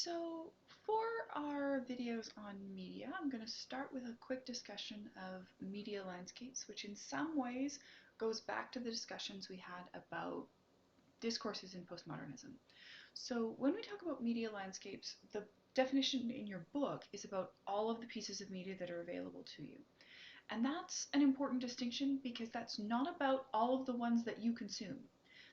So for our videos on media, I'm going to start with a quick discussion of media landscapes, which in some ways goes back to the discussions we had about discourses in postmodernism. So when we talk about media landscapes, the definition in your book is about all of the pieces of media that are available to you. And that's an important distinction because that's not about all of the ones that you consume.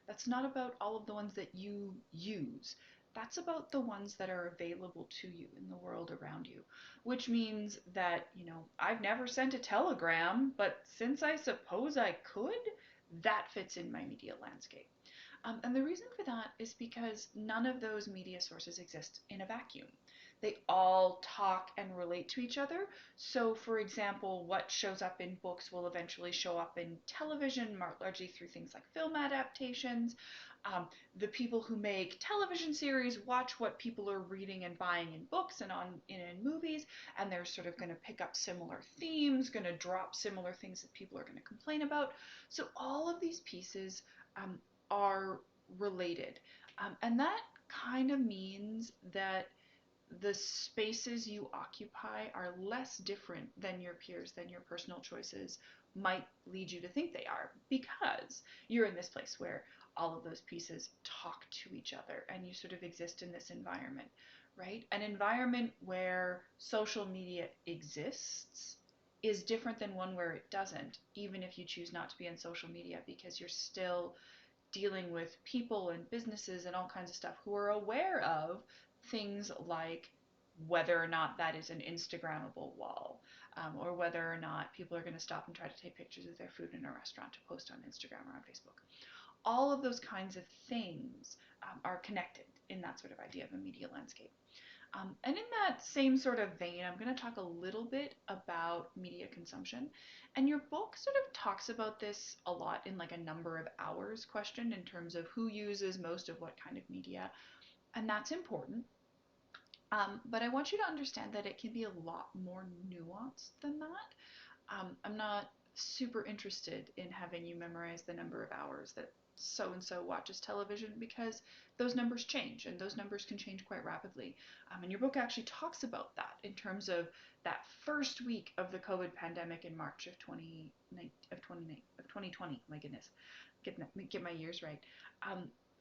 That's not about all of the ones that you use. That's about the ones that are available to you in the world around you. Which means that, I've never sent a telegram, but since I suppose I could, that fits in my media landscape. And the reason for that is because none of those media sources exist in a vacuum. They all talk and relate to each other. So, for example, what shows up in books will eventually show up in television, largely through things like film adaptations. The people who make television series watch what people are reading and buying in books and in movies, and they're sort of going to pick up similar themes, going to drop similar things that people are going to complain about. So all of these pieces um, are related. And that kind of means that the spaces you occupy are less different than your peers, than your personal choices might lead you to think they are, because you're in this place where all of those pieces talk to each other and you sort of exist in this environment, right? An environment where social media exists is different than one where it doesn't, even if you choose not to be on social media, because you're still dealing with people and businesses and all kinds of stuff who are aware of things like whether or not that is an Instagrammable wall, or whether or not people are going to stop and try to take pictures of their food in a restaurant to post on Instagram or on Facebook. All of those kinds of things are connected in that sort of idea of a media landscape. And in that same sort of vein, I'm going to talk a little bit about media consumption. And your book sort of talks about this a lot in like a number of hours question in terms of who uses most of what kind of media. And that's important. But I want you to understand that it can be a lot more nuanced than that. I'm not super interested in having you memorize the number of hours that so and so watches television, because those numbers change and those numbers can change quite rapidly. And your book actually talks about that in terms of that first week of the COVID pandemic in March of 2020. My goodness, get my years right.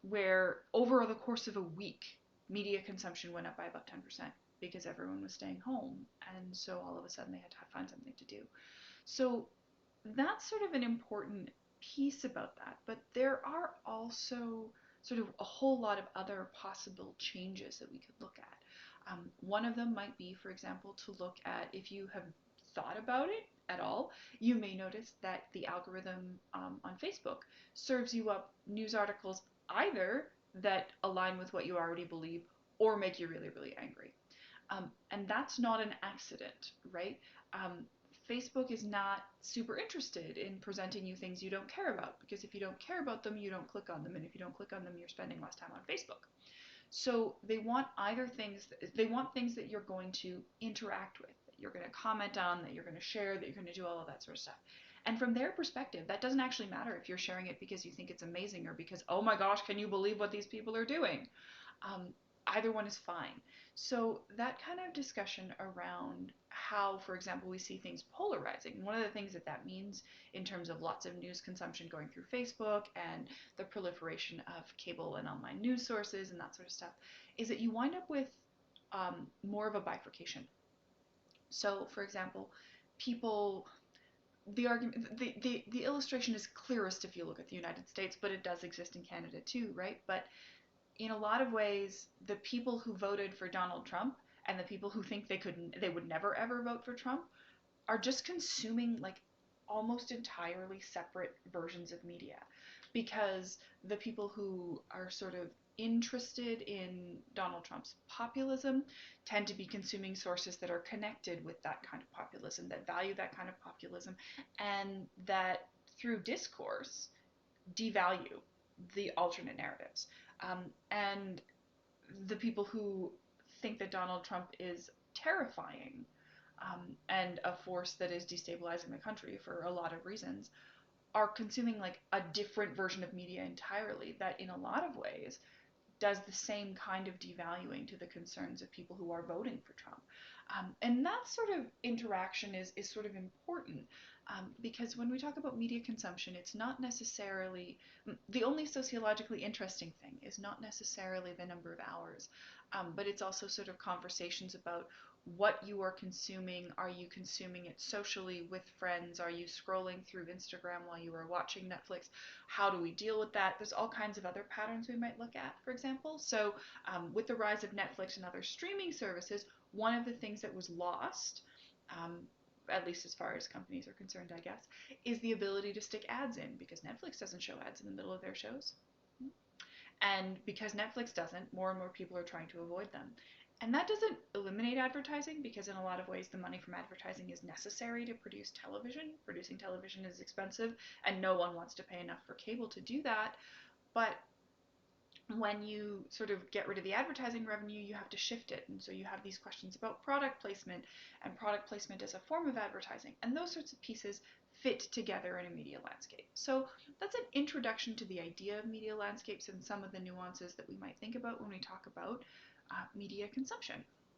Where over the course of a week, media consumption went up by about 10% because everyone was staying home, and so all of a sudden they had to find something to do. So that's sort of an important piece about that. But there are also sort of a whole lot of other possible changes that we could look at. One of them might be, for example, to look at, if you have thought about it at all, you may notice that the algorithm on Facebook serves you up news articles either that align with what you already believe or make you really, really angry. And that's not an accident, right? Um, Facebook is not super interested in presenting you things you don't care about, because if you don't care about them, you don't click on them, and if you don't click on them, you're spending less time on Facebook. So they want things that you're going to interact with, that you're going to comment on, that you're going to share, that you're going to do all of that sort of stuff. And from their perspective, that doesn't actually matter if you're sharing it because you think it's amazing or because, oh my gosh, can you believe what these people are doing? Um, Either one is fine. So that kind of discussion around how, for example, we see things polarizing. One of the things that that means in terms of lots of news consumption going through Facebook and the proliferation of cable and online news sources and that sort of stuff is that you wind up with more of a bifurcation. So, for example, people the argument the illustration is clearest if you look at the United States, but it does exist in Canada too, right? But in a lot of ways, the people who voted for Donald Trump and the people who think they would never ever vote for Trump are just consuming like almost entirely separate versions of media, because the people who are sort of interested in Donald Trump's populism tend to be consuming sources that are connected with that kind of populism, that value that kind of populism, and that through discourse devalue the alternate narratives. And the people who think that Donald Trump is terrifying, and a force that is destabilizing the country for a lot of reasons, are consuming like a different version of media entirely that in a lot of ways does the same kind of devaluing to the concerns of people who are voting for Trump. And that sort of interaction is sort of important, because when we talk about media consumption, it's not necessarily the only sociologically interesting thing is not necessarily the number of hours, but it's also sort of conversations about what you are consuming. Are you consuming it socially with friends? Are you scrolling through Instagram while you are watching Netflix? How do we deal with that? There's all kinds of other patterns we might look at, for example. So, with the rise of Netflix and other streaming services, one of the things that was lost, um, at least as far as companies are concerned, I guess, is the ability to stick ads in, because Netflix doesn't show ads in the middle of their shows. And because Netflix doesn't, more and more people are trying to avoid them. And that doesn't eliminate advertising, because in a lot of ways the money from advertising is necessary to produce television. Producing television is expensive, and no one wants to pay enough for cable to do that. But when you sort of get rid of the advertising revenue, you have to shift it. And so you have these questions about product placement and product placement as a form of advertising. And those sorts of pieces fit together in a media landscape. So that's an introduction to the idea of media landscapes and some of the nuances that we might think about when we talk about media consumption.